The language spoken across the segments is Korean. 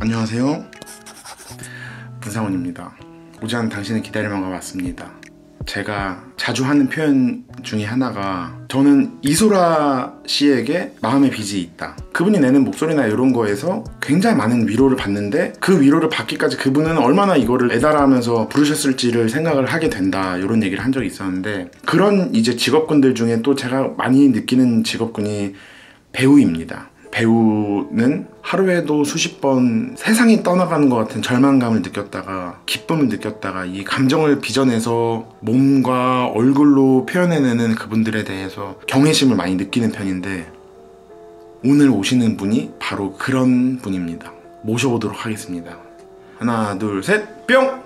안녕하세요, 문상훈입니다. 오지 않은 당신의 기다림화가 왔습니다. 제가 자주 하는 표현 중에 하나가, 저는 이소라 씨에게 마음의 빚이 있다. 그분이 내는 목소리나 이런 거에서 굉장히 많은 위로를 받는데, 그 위로를 받기까지 그분은 얼마나 이거를 애달아하면서 부르셨을지를 생각을 하게 된다, 이런 얘기를 한 적이 있었는데, 그런 이제 직업군들 중에 또 제가 많이 느끼는 직업군이 배우입니다. 배우는 하루에도 수십 번 세상이 떠나가는 것 같은 절망감을 느꼈다가 기쁨을 느꼈다가 이 감정을 빚어내서 몸과 얼굴로 표현해내는 그분들에 대해서 경외심을 많이 느끼는 편인데, 오늘 오시는 분이 바로 그런 분입니다. 모셔보도록 하겠습니다. 하나, 둘, 셋, 뿅!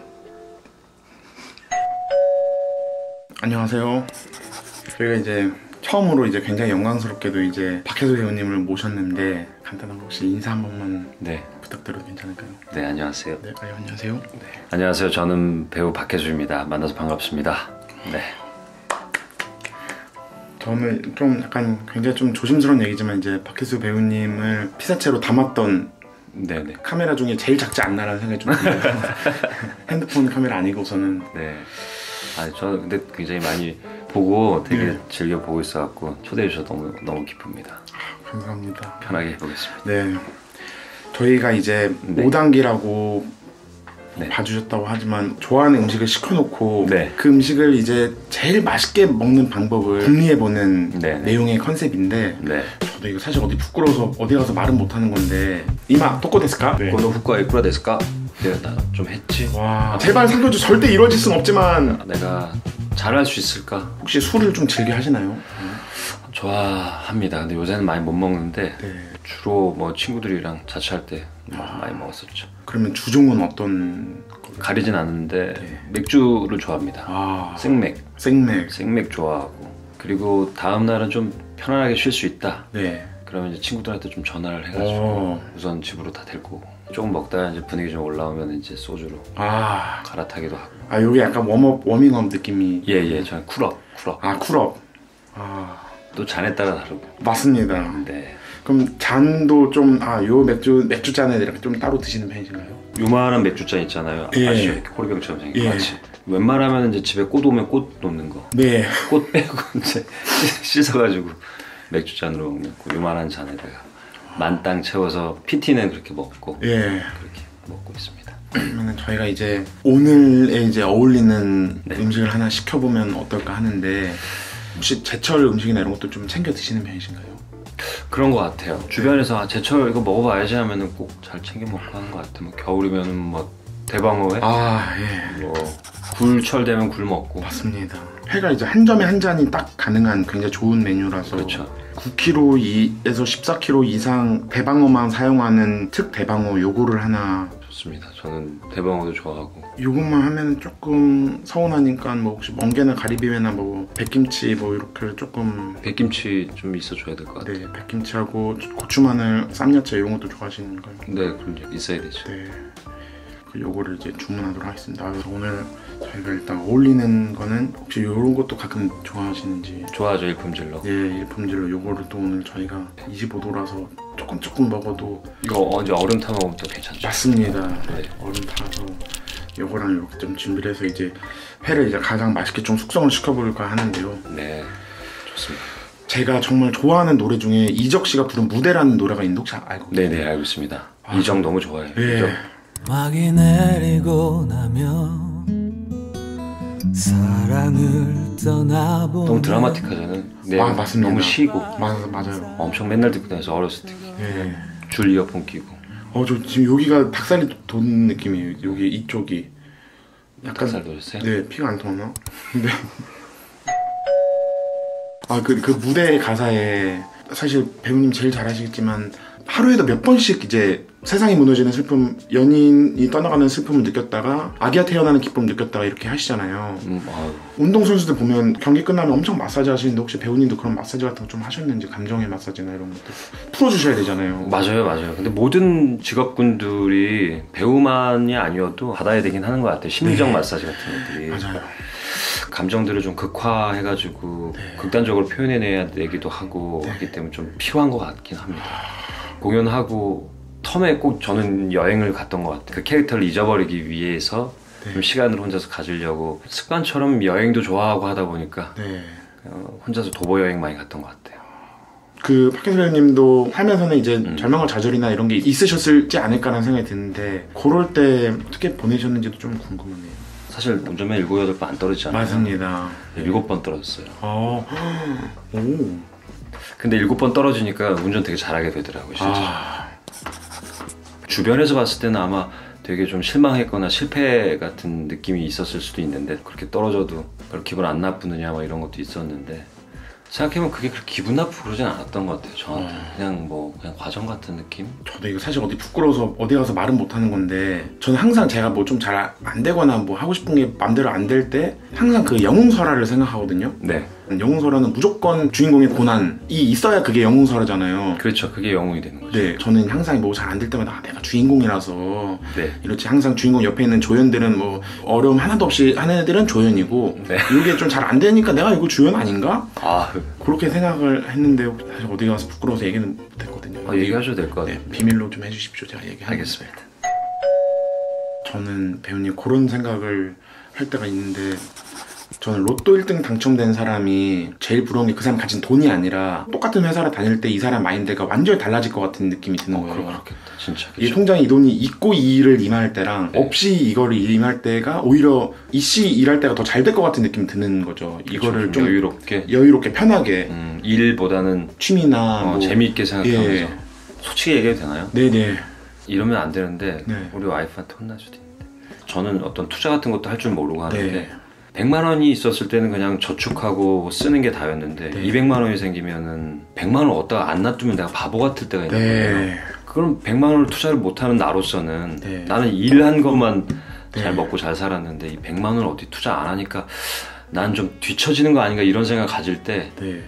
안녕하세요. 저희가 이제 처음으로 이제 굉장히 영광스럽게도 이제 박혜수 배우님을 모셨는데, 간단한 혹시 인사 한 번만 부탁드려도 괜찮을까요? 네, 안녕하세요. 네, 안녕하세요. 네. 안녕하세요. 저는 배우 박혜수입니다. 만나서 반갑습니다. 네. 저는 좀 약간 굉장히 좀 조심스러운 얘기지만, 이제 박혜수 배우님을 피사체로 담았던 네네. 카메라 중에 제일 작지 않나라는 생각이 좀 듭니다. 핸드폰 카메라 아니고서는. 네. 아니, 저는 근데 굉장히 많이 보고 되게 즐겨 보고 있어갖고 초대해 주셔서 너무 기쁩니다. 감사합니다. 편하게 해보겠습니다. 네. 저희가 이제 5단계라고 봐주셨다고 하지만, 좋아하는 음식을 시켜놓고 그 음식을 이제 제일 맛있게 먹는 방법을 궁리해보는 내용의 컨셉인데, 저도 이거 사실 어디 부끄러워서 어디 가서 말은 못하는 건데, 이마 토코 데스까? 고노 후쿠와 이쿠라 데스까? 내가 나 좀 했지? 와, 제발 상도주 절대 이루어질 순 없지만 내가 잘할 수 있을까? 혹시 술을 좀 즐겨 하시나요? 좋아합니다. 근데 요새는 많이 못 먹는데 주로 뭐 친구들이랑 자취할 때 많이 먹었었죠. 그러면 주종은 어떤? 가리진 않는데 맥주를 좋아합니다. 생맥 좋아하고, 그리고 다음 날은 좀 편안하게 쉴 수 있다. 그러면 이제 친구들한테 좀 전화를 해가지고 우선 집으로 다 데리고 오고, 조금 먹다가 이제 분위기 좀 올라오면 이제 소주로 갈아타기도 하고. 여기 약간 워밍업 느낌이. 저는 쿨업. 쿨업. 또 잔에 따라 다르고. 맞습니다. 네. 그럼 잔도 좀 요 맥주 잔에 이렇게 좀 따로 드시는 편이신가요? 요만한 맥주잔 있잖아요. 아시죠? 이렇게 호리병처럼 생긴 거 같이. 웬만하면 이제 집에 꽃 오면 꽃 놓는 거. 꽃 빼고 이제 씻어가지고 맥주잔으로 먹는 거. 요만한 잔에다가 만땅 채워서 PT는 그렇게 먹고 그렇게 먹고 있습니다. 그러면 저희가 이제 오늘에 이제 어울리는 음식을 하나 시켜보면 어떨까 하는데, 혹시 제철 음식이나 이런 것도 좀 챙겨 드시는 편이신가요? 그런 것 같아요. 주변에서 제철 이거 먹어봐야지 하면은 꼭 잘 챙겨 먹고 하는 것 같아요. 뭐 겨울이면은 뭐 대방어회, 뭐 굴철 되면 굴 먹고. 맞습니다. 회가 이제 한 점에 한 잔이 딱 가능한 굉장히 좋은 메뉴라서. 그렇죠. 9kg에서 14kg 이상 대방어만 사용하는 특 대방어 요거를 하나. 좋습니다. 저는 대방어도 좋아하고. 요것만 하면 조금 서운하니까 뭐 혹시 멍게나 가리비회나 뭐 백김치 뭐 이렇게 조금. 백김치 좀 있어줘야 될 것 같아요. 네, 백김치하고 고추, 마늘, 쌈야채 이런 것도 좋아하시는 건가요? 네, 그럼 있어야 되죠. 네. 요거를 이제 주문하도록 하겠습니다. 그래서 오늘 저희가 일단 어울리는 거는, 혹시 이런 것도 가끔 좋아하시는지? 좋아하죠, 일품질로. 일품질로 요거를 또 오늘 저희가 25도라서 조금 먹어도. 이거 이제 얼음 타 먹으면 또 괜찮죠? 맞습니다. 얼음 타서 요거랑 이렇게 좀 준비를 해서 이제 회를 이제 가장 맛있게 좀 숙성을 시켜볼까 하는데요. 네, 좋습니다. 제가 정말 좋아하는 노래 중에 이적 씨가 부른 무대라는 노래가 있는데 혹시 알고 계세요? 네네, 알고 있습니다. 이적 너무 좋아해요. 이적. 막이 내리고 나면 사랑을 떠나보면. 너무 드라마틱하잖아요. 맞습니다. 너무 쉬고. 맞아요. 엄청 맨날 듣고 다녀서 어렸을 때. 줄 이어폰 끼고. 저 지금 여기가 닭살이 돋는 느낌이에요. 여기 이쪽이 약간. 닭살 돋았어요? 네, 피가 안 통하나? 근데 그 무대 가사에 사실 배우님 제일 잘하시겠지만, 하루에도 몇 번씩 이제 세상이 무너지는 슬픔, 연인이 떠나가는 슬픔을 느꼈다가 아기가 태어나는 기쁨을 느꼈다가 이렇게 하시잖아요. 운동선수들 보면 경기 끝나면 엄청 마사지 하시는데, 혹시 배우님도 그런 마사지 같은 거 좀 하셨는지, 감정의 마사지나 이런 것도 풀어주셔야 되잖아요. 맞아요. 근데 모든 직업군들이 배우만이 아니어도 받아야 되긴 하는 것 같아요. 심리적 마사지 같은 것들이. 맞아요. 감정들을 좀 극화해가지고 극단적으로 표현해내야 되기도 하고 하기 때문에 좀 필요한 것 같긴 합니다. 공연하고 더 처음에 꼭 저는 여행을 갔던 것 같아요. 그 캐릭터를 잊어버리기 위해서 네. 좀 시간을 혼자서 가지려고 습관처럼 여행도 좋아하고 하다 보니까 네. 혼자서 도보 여행 많이 갔던 것 같아요. 그 박혜슬님도 살면서는 이제 절망과 좌절이나 이런 게 있으셨을지 않을까라는 생각이 드는데 그럴 때 어떻게 보내셨는지도 좀 궁금하네요. 사실 운전면 7, 8번 안 떨어지잖아요. 맞습니다. 7번 떨어졌어요. 오. 근데 7번 떨어지니까 운전 되게 잘하게 되더라고요, 진짜. 주변에서 봤을 때는 아마 되게 좀 실망했거나 실패 같은 느낌이 있었을 수도 있는데 그렇게 떨어져도 별로 기분 안 나쁘느냐 막 이런 것도 있었는데 생각해보면 그게 그렇게 기분 나쁘고 그러진 않았던 것 같아요. 저한테 그냥 과정 같은 느낌? 저도 이거 사실 어디 부끄러워서 어디 가서 말은 못하는 건데 저는 항상 제가 뭐 좀 잘 안 되거나 뭐 하고 싶은 게 맘대로 안 될 때 항상 그 영웅설화를 생각하거든요. 네. 영웅설화는 무조건 주인공의 고난이 있어야 그게 영웅설화잖아요. 그렇죠. 그게 영웅이 되는 거죠. 네, 저는 항상 뭐 잘 안 될 때마다 내가 주인공이라서 네. 이렇지. 항상 주인공 옆에 있는 조연들은 뭐 어려움 하나도 없이 하는 애들은 조연이고 네. 이게 좀 잘 안 되니까 내가 이거 주연 아닌가? 아, 그렇게 생각을 했는데 사실 어디 가서 부끄러워서 얘기는 못했거든요. 얘기하셔도 될 것 같아요. 네, 비밀로 좀 해주십시오. 제가 얘기하겠습니다. 알겠습니다. 저는 배우님 그런 생각을 할 때가 있는데 저는 로또 1등 당첨된 사람이 제일 부러운 게 그 사람 가진 돈이 아니라 똑같은 회사를 다닐 때 이 사람 마인드가 완전히 달라질 것 같은 느낌이 드는 거예요. 그렇겠다. 진짜. 이 통장에 이 돈이 있고 이 일을 임할 때랑 네. 없이 이거를 임할 때가 오히려 이씨 일할 때가 더 잘 될 것 같은 느낌이 드는 거죠. 이거를 좀 여유롭게 편하게 일보다는 취미나 뭐 재미있게 생각하면서 예. 솔직히 얘기해도 되나요? 네네. 이러면 안 되는데 네. 우리 와이프한테 혼날 수도 있는데 저는 어떤 투자 같은 것도 할 줄 모르고 하는데 네. 100만 원이 있었을 때는 그냥 저축하고 쓰는 게 다였는데 네. 200만 원이 생기면은 100만 원 얻다가 안 놔두면 내가 바보 같을 때가 있는 거예요. 네. 그럼 100만 원을 투자를 못하는 나로서는 네. 나는 일한 것만 네. 잘 먹고 잘 살았는데 이 100만 원을 어디 투자 안 하니까 난 좀 뒤처지는 거 아닌가 이런 생각 가질 때 네.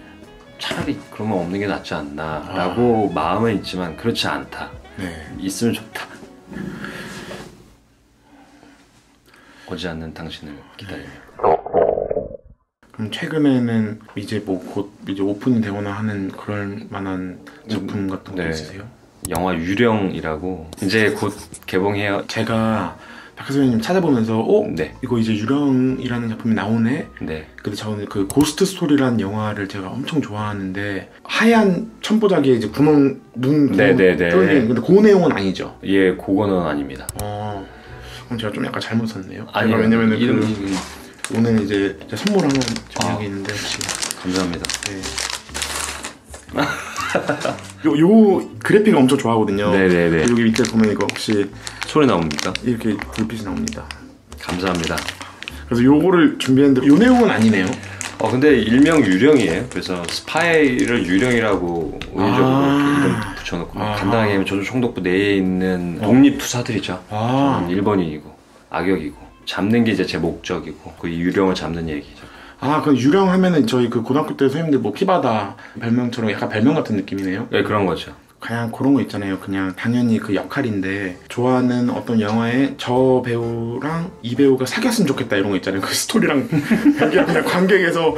차라리 그러면 없는 게 낫지 않나 라고 마음은 있지만 그렇지 않다. 네. 있으면 좋다. 오지 않는 당신을 기다리며. 그럼 최근에는 이제 뭐 곧 이제 오픈이 되거나 하는 그럴 만한 작품 같은 거 네. 있으세요? 영화 유령이라고 이제 곧 개봉해요. 제가 박하선님 찾아보면서 네. 이거 이제 유령이라는 작품이 나오네. 네. 근데 저는 그 고스트 스토리라는 영화를 제가 엄청 좋아하는데 하얀 첨보자기에 이제 구멍 눈 네네네. 뚫린 근데 그 내용은 아니죠. 예, 그거는 아닙니다. 그럼 제가 좀 약간 잘못 썼네요. 아니요. 왜냐면은 이름이 오늘 이제 선물 하나 준비하게 있는데 혹시 감사합니다. 네. 요 그래픽을 엄청 좋아하거든요. 네네네. 여기 밑에 보면 이거 혹시 소리 나옵니까? 이렇게 불빛이 나옵니다. 감사합니다. 그래서 요거를 준비했는데 요 내용은 아니네요. 근데 일명 유령이에요. 그래서 스파이를 유령이라고 의외적으로 이렇게 이름 붙여놓고 간단하게 하면 조조총독부 내에 있는 독립투사들이죠. 저는 일본인이고 악역이고 잡는 게 이제 제 목적이고 그 유령을 잡는 얘기죠. 그 유령 하면은 저희 그 고등학교 때 선생님들 뭐 피바다 별명처럼 약간 별명 같은 느낌이네요. 네, 그런 거죠. 그냥 그런 거 있잖아요. 그냥 당연히 그 역할인데 좋아하는 어떤 영화에 저 배우랑 이 배우가 사귀었으면 좋겠다 이런 거 있잖아요. 그 스토리랑 그냥 관객에서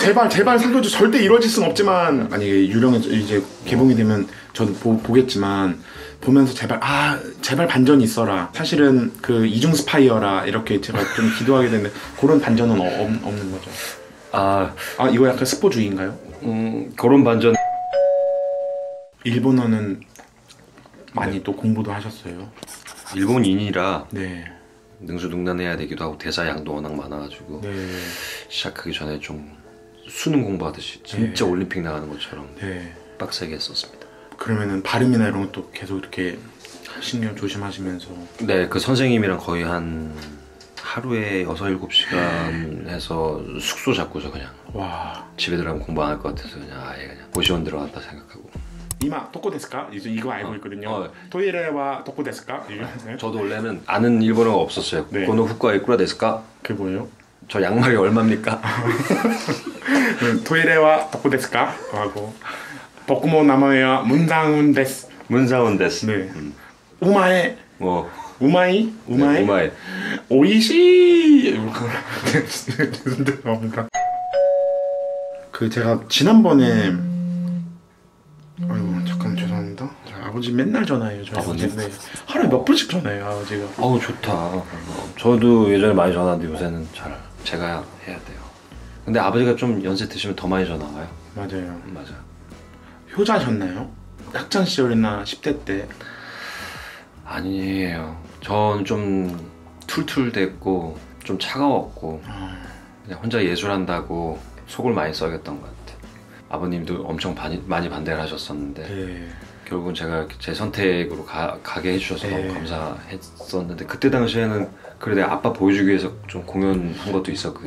제발 사귀어줘. 절대 이루어질 순 없지만 만약에 유령이 이제 개봉이 되면 저는 보겠지만 보면서 제발 반전이 있어라. 사실은 그 이중 스파이어라 이렇게 제가 좀 기도하게 되는데 그런 반전은 없는 거죠. 이거 약간 스포주의인가요? 그런 반전. 일본어는 많이 또 공부도 하셨어요? 일본인이라 네. 능수능란해야 되기도 하고 대사 양도 워낙 많아가지고 네. 시작하기 전에 좀 수능 공부하듯이 진짜 올림픽 나가는 것처럼 빡세게 했었습니다. 그러면은 발음이나 이런 것도 계속 이렇게 신경 조심하시면서. 네, 그 선생님이랑 거의 한 하루에 6-7시간 해서 숙소 잡고서 그냥 집에 들어가면 공부 안 할 것 같아서 그냥 아예 그냥 고시원 들어갔다 생각하고. 이마 도코 데스까? 이거 알고 있거든요. 토이레와 도코 데스까? 저도 원래는 아는 일본어가 없었어요. 고노 후쿠와 이쿠라 데스까? 그게 뭐예요? 저 양말이 얼마입니까? 토이레와 도코 데스까? 하고 보쿠모 나마에와 문상운 데스. 문상운 데스. 네. 우마에 우마이? 네, 우마이. 오이시! 죄송합니다. 제가 지난번에 아이고 잠깐 죄송합니다. 아버지 맨날 전화해요. 아버님? 네. 하루에 몇 번씩 전화해요 아버지가. 어우 좋다. 저도 예전에 많이 전화하는데 요새는 잘 제가 해야 돼요. 근데 아버지가 좀 연세 드시면 더 많이 전화 와요. 맞아요. 맞아. 효자셨나요? 학창 시절이나 10대 때? 아니에요. 전 좀 툴툴댔고 좀 차가웠고 그냥 혼자 예술한다고 속을 많이 썩였던 것 같아요. 아버님도 엄청 많이 반대를 하셨었는데 네. 결국은 제가 제 선택으로 가게 해주셔서 네. 너무 감사했었는데 그때 당시에는 그래 내가 아빠 보여주기 위해서 좀 공연한 것도 있었고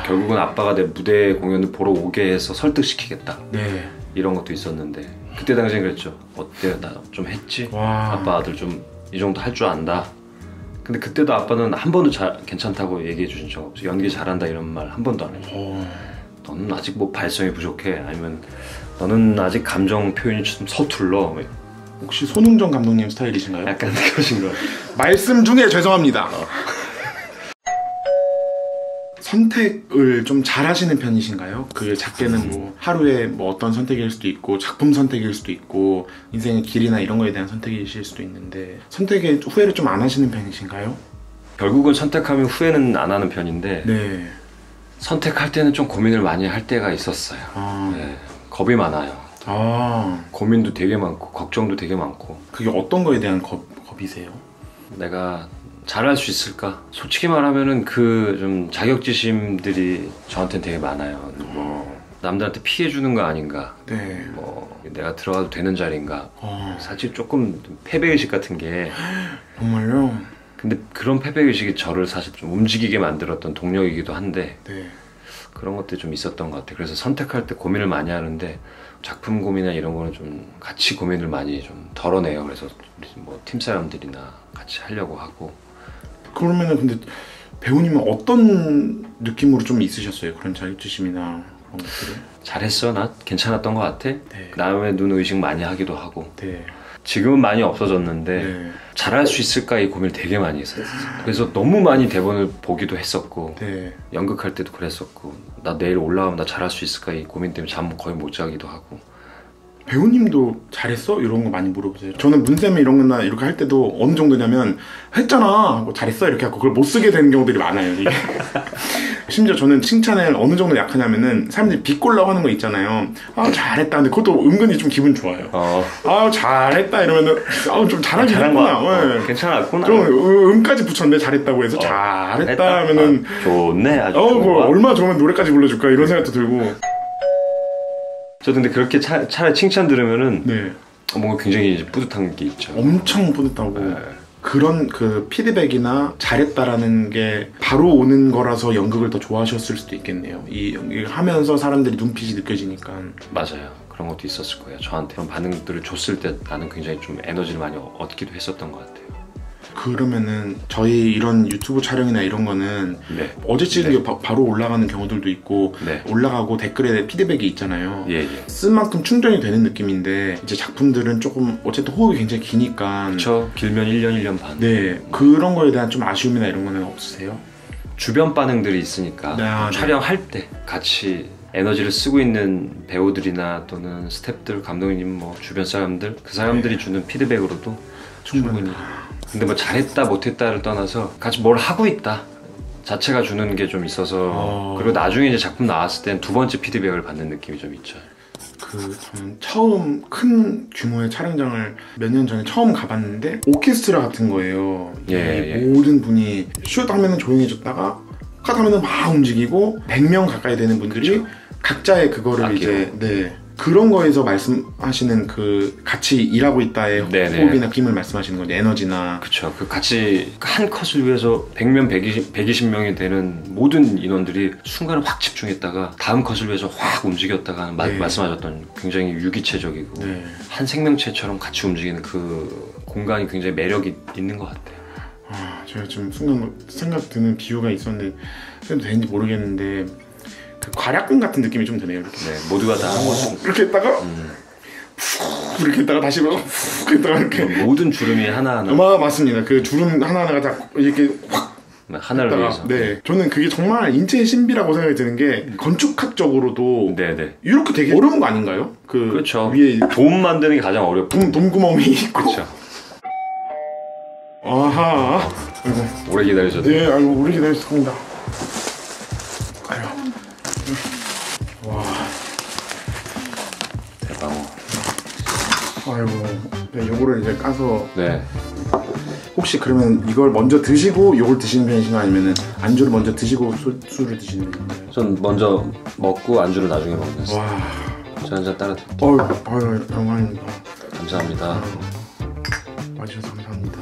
결국은 아빠가 내 무대 공연을 보러 오게 해서 설득시키겠다. 네. 이런 것도 있었는데 그때 당시엔 그랬죠. 어때? 나 좀 했지? 아빠 아들 좀 이 정도 할 줄 안다. 근데 그때도 아빠는 한 번도 괜찮다고 얘기해 주신 적 없어. 연기 잘한다 이런 말 한 번도 안 해줘. 너는 아직 뭐 발성이 부족해. 아니면 너는 아직 감정 표현이 좀 서툴러. 혹시 손흥정 감독님 스타일이신가요? 약간 그러신 거. 말씀 중에 죄송합니다. 선택을 좀 잘하시는 편이신가요? 그 작게는 뭐 하루에 뭐 어떤 선택일 수도 있고 작품 선택일 수도 있고 인생의 길이나 이런 거에 대한 선택이실 수도 있는데 선택에 후회를 좀 안 하시는 편이신가요? 결국은 선택하면 후회는 안 하는 편인데 네. 선택할 때는 좀 고민을 많이 할 때가 있었어요. 네, 겁이 많아요. 고민도 되게 많고 걱정도 되게 많고. 그게 어떤 거에 대한 겁이세요? 내가 잘할 수 있을까? 솔직히 말하면은 그 좀 자격지심들이 저한테는 되게 많아요. 뭐 남들한테 피해 주는 거 아닌가? 네. 뭐 내가 들어가도 되는 자리인가? 사실 조금 패배의식 같은 게. 정말요? 근데 그런 패배의식이 저를 사실 좀 움직이게 만들었던 동력이기도 한데 네. 그런 것들이 좀 있었던 것 같아요. 그래서 선택할 때 고민을 많이 하는데 작품 고민이나 이런 거는 좀 같이 고민을 많이 좀 덜어내요. 그래서 뭐 팀 사람들이나 같이 하려고 하고. 그러면은 근데 배우님은 어떤 느낌으로 좀 있으셨어요? 그런 자격지심이나 그런 것들을? 잘했어? 나 괜찮았던 것 같아? 네. 남의 눈 의식 많이 하기도 하고. 네. 지금은 많이 없어졌는데 네. 잘할 수 있을까 이 고민을 되게 많이 했었어요. 그래서 너무 많이 대본을 보기도 했었고 네. 연극할 때도 그랬었고 나 내일 올라오면 나 잘할 수 있을까 이 고민 때문에 잠 거의 못 자기도 하고. 배우님도 잘했어? 이런 거 많이 물어보세요. 저는 문쌤이 이런 거나 이렇게 할 때도 어느 정도냐면 했잖아 하고 잘했어 이렇게 하고 그걸 못 쓰게 되는 경우들이 많아요. 이게. 심지어 저는 칭찬을 어느 정도 약하냐면은 사람들이 비꼴라고 하는 거 있잖아요. 아 잘했다. 근데 그것도 은근히 좀 기분 좋아요. 아 잘했다 이러면은 좀 잘하긴 했구나. 네. 괜찮았구나. 좀 음까지 붙였네. 잘했다고 해서 잘했다 하면은 좋네. 아주 뭐 얼마나 좋으면 노래까지 불러줄까 이런 생각도 들고. 저도 근데 그렇게 차라리 칭찬 들으면은 네. 뭔가 굉장히 뿌듯한 게 있죠. 엄청 뿌듯하고. 네. 그런 그 피드백이나 잘했다라는 게 바로 오는 거라서 연극을 더 좋아하셨을 수도 있겠네요. 이 연극을 하면서 사람들이 눈빛이 느껴지니까. 맞아요. 그런 것도 있었을 거예요. 저한테 그런 반응들을 줬을 때 나는 굉장히 좀 에너지를 많이 얻기도 했었던 것 같아요. 그러면은 저희 이런 유튜브 촬영이나 이런 거는 네. 어제 찍은 게 바로 올라가는 경우들도 있고 네. 올라가고 댓글에 피드백이 있잖아요. 예. 쓴 만큼 충전이 되는 느낌인데 이제 작품들은 조금 어쨌든 호흡이 굉장히 기니까. 그렇죠. 길면 1년, 1년 반. 네. 그런 거에 대한 좀 아쉬움이나 이런 거는 없으세요? 주변 반응들이 있으니까 네. 촬영할 때 같이 에너지를 쓰고 있는 배우들이나 또는 스태프들, 감독님, 뭐 주변 사람들 그 사람들이 주는 피드백으로도 충분히. 근데 뭐 잘했다 못했다를 떠나서 같이 뭘 하고 있다 자체가 주는 게 좀 있어서 그리고 나중에 이제 작품 나왔을 땐 두 번째 피드백을 받는 느낌이 좀 있죠. 저는 처음 큰 규모의 촬영장을 몇 년 전에 처음 가봤는데 오케스트라 같은 거예요. 예. 모든 분이 슛 하면은 조용해졌다가 컷 하면은 막 움직이고 100명 가까이 되는 분들이 그쵸? 각자의 그거를 악기로. 이제 네. 그런 거에서 말씀하시는 그 같이 일하고 있다의 네네. 호흡이나 힘을 말씀하시는 거죠. 에너지나. 그쵸. 그 같이 한 컷을 위해서 100명, 120명이 되는 모든 인원들이 순간에 확 집중했다가 다음 컷을 위해서 확 움직였다가 네. 말씀하셨던 굉장히 유기체적이고 네. 한 생명체처럼 같이 움직이는 그 공간이 굉장히 매력이 있는 것 같아요. 제가 지금 순간 생각 드는 비유가 있었는데 해도 되는지 모르겠는데 그 괄약근 같은 느낌이 좀 드네요. 이렇게. 네, 모두가 다 한 것은 이렇게 했다가 이렇게 했다가 다시 훅 했다가 이렇게 모든 주름이 하나하나. 맞습니다. 그 주름 하나하나가 다 이렇게 확 하나를 위해서. 네, 저는 그게 정말 인체의 신비라고 생각이 드는 게 건축학적으로도 네네. 이렇게 되게 어려운 거 아닌가요? 그렇죠. 위에 돔 만드는 게 가장 어렵고 돔구멍이 있고. 그렇죠. 아하. 아이고. 오래 기다리셨죠? 네, 아이고 오래 기다리셨습니다. 아이고. 와. 대방어. 아이고. 네, 요거를 이제 까서. 네. 혹시 그러면 이걸 먼저 드시고 요걸 드시는 편이신가요? 아니면은 안주를 먼저 드시고 술을 드시는 편인가요? 전 먼저 먹고 안주를 나중에 먹는 스타일. 와. 저 한 잔 따라 드릴게요. 아유, 영광입니다. 감사합니다. 와주셔서 감사합니다.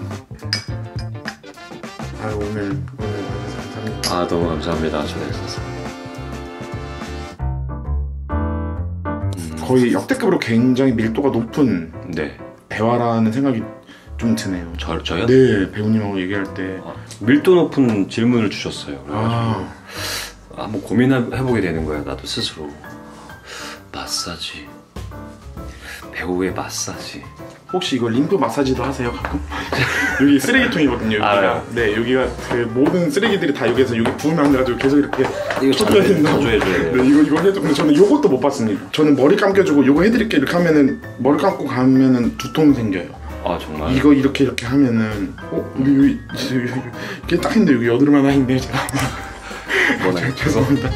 아유, 오늘 와주셔서 감사합니다. 아, 너무 감사합니다. 초대해주셔서. 거의 역대급으로 굉장히 밀도가 높은 네. 대화라는 생각이 좀 드네요. 저요? 네, 배우님하고 얘기할 때 밀도 높은 질문을 주셨어요. 그래가지고 한번 고민해보게 되는 거예요. 나도 스스로. 마사지, 배우의 마사지. 혹시 이거 림프 마사지도 하세요 가끔? 여기 쓰레기통이거든요. 여기가. 알아요. 네, 여기가 그 모든 쓰레기들이 다 여기서 여기 부으면 안 돼가지고 계속 이렇게 쳐줘야 된다고. 자주 해줘야 돼요. 네, 이거 해줘. 근데 저는 요것도 못 봤습니다. 저는 머리 감겨주고 요거 해드릴게 이렇게 하면은 머리 감고 가면은 두통 생겨요. 아 정말? 이거 이렇게 하면은 여기 이게 딱 했는데 여기 여드름 하나 있네 제가. 뭐나 죄송합니다.